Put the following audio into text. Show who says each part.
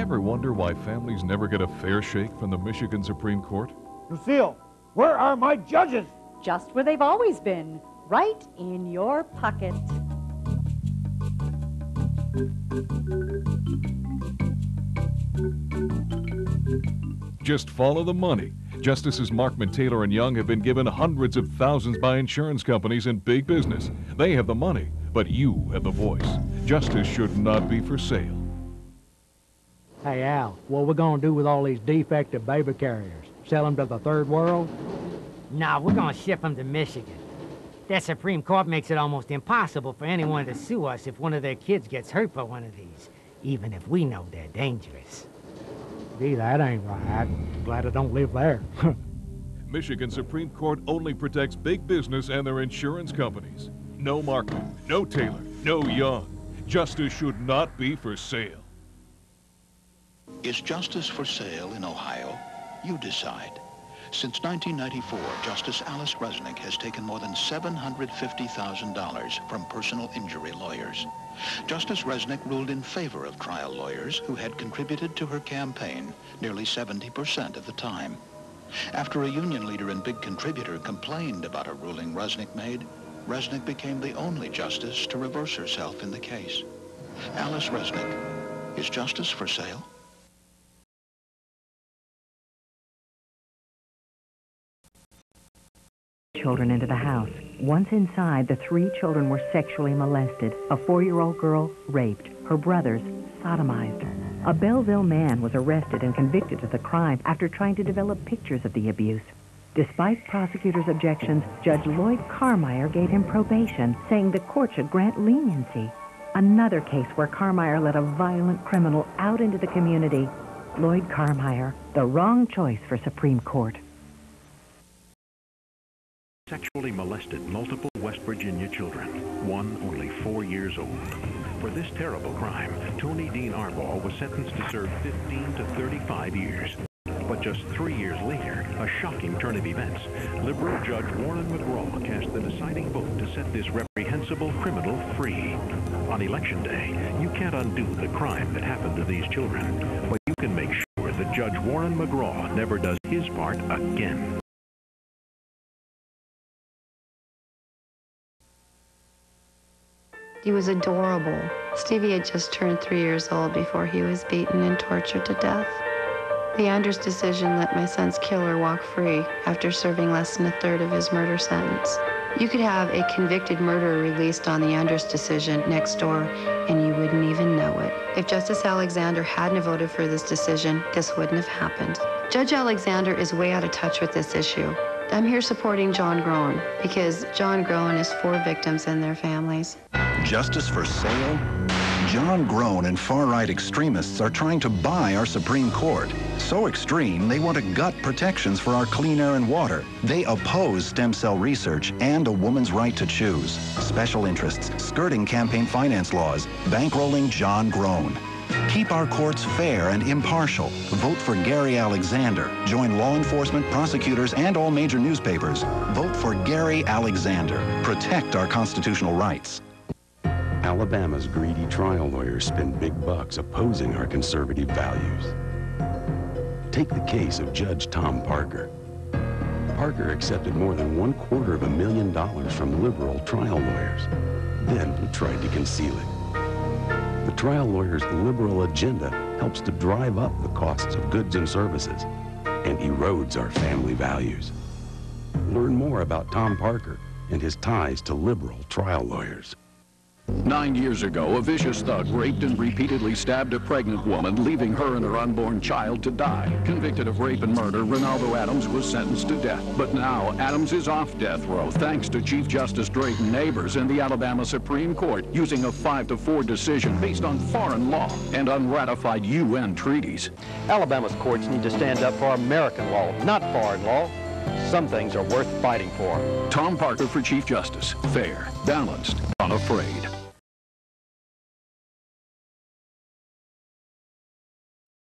Speaker 1: Ever wonder why families never get a fair shake from the Michigan Supreme Court?
Speaker 2: Lucille, where are my judges?
Speaker 3: Just where they've always been, right in your pocket.
Speaker 1: Just follow the money. Justices Markman, Taylor, and Young have been given hundreds of thousands by insurance companies and big business. They have the money, but you have the voice. Justice should not be for sale.
Speaker 4: Hey, Al, what we gonna do with all these defective baby carriers? Sell them to the third world?
Speaker 5: No, we're gonna ship them to Michigan. The Supreme Court makes it almost impossible for anyone to sue us if one of their kids gets hurt by one of these, even if we know they're dangerous.
Speaker 4: Gee, that ain't right. Glad I don't live there.
Speaker 1: Michigan Supreme Court only protects big business and their insurance companies. No Markman, no Taylor, no Young. Justice should not be for sale.
Speaker 6: Is justice for sale in Ohio? You decide. Since 1994, Justice Alice Resnick has taken more than $750,000 from personal injury lawyers. Justice Resnick ruled in favor of trial lawyers who had contributed to her campaign nearly 70% of the time. After a union leader and big contributor complained about a ruling Resnick made, Resnick became the only justice to reverse herself in the case. Alice Resnick, is justice for sale?
Speaker 7: Children into the house. Once inside, the 3 children were sexually molested. A 4-year-old girl raped. Her brothers sodomized. A Belleville man was arrested and convicted of the crime after trying to develop pictures of the abuse. Despite prosecutors' objections, Judge Lloyd Karmeier gave him probation, saying the court should grant leniency. Another case where Karmeier let a violent criminal out into the community. Lloyd Karmeier, the wrong choice for Supreme Court.
Speaker 8: Sexually molested multiple West Virginia children, one only 4 years old. For this terrible crime, Tony Dean Arbaugh was sentenced to serve 15 to 35 years. But just 3 years later, a shocking turn of events, liberal Judge Warren McGraw cast the deciding vote to set this reprehensible criminal free. On Election Day, you can't undo the crime that happened to these children, but you can make sure that Judge Warren McGraw never does his part again.
Speaker 9: He was adorable. Stevie had just turned 3 years old before he was beaten and tortured to death. The Anders decision let my son's killer walk free after serving less than a third of his murder sentence. You could have a convicted murderer released on the Anders decision next door, and you wouldn't even know it. If Justice Alexander hadn't voted for this decision, this wouldn't have happened. Judge Alexander is way out of touch with this issue. I'm here supporting John Groen because John Groen is for victims and their families.
Speaker 10: Justice for sale? John Groen and far-right extremists are trying to buy our Supreme Court. So extreme, they want to gut protections for our clean air and water. They oppose stem cell research and a woman's right to choose. Special interests, skirting campaign finance laws, bankrolling John Groen. Keep our courts fair and impartial. Vote for Gary Alexander. Join law enforcement, prosecutors, and all major newspapers. Vote for Gary Alexander. Protect our constitutional rights.
Speaker 11: Alabama's greedy trial lawyers spend big bucks opposing our conservative values. Take the case of Judge Tom Parker. Parker accepted more than $250,000 from liberal trial lawyers. Then he tried to conceal it. The trial lawyer's liberal agenda helps to drive up the costs of goods and services and erodes our family values. Learn more about Tom Parker and his ties to liberal trial lawyers.
Speaker 12: 9 years ago, a vicious thug raped and repeatedly stabbed a pregnant woman, leaving her and her unborn child to die. Convicted of rape and murder, Ronaldo Adams was sentenced to death. But now, Adams is off death row thanks to Chief Justice Drayton Nabors in the Alabama Supreme Court, using a 5-4 decision based on foreign law and unratified UN treaties.
Speaker 13: Alabama's courts need to stand up for American law, not foreign law. Some things are worth fighting for.
Speaker 12: Tom Parker for Chief Justice. Fair, balanced, unafraid.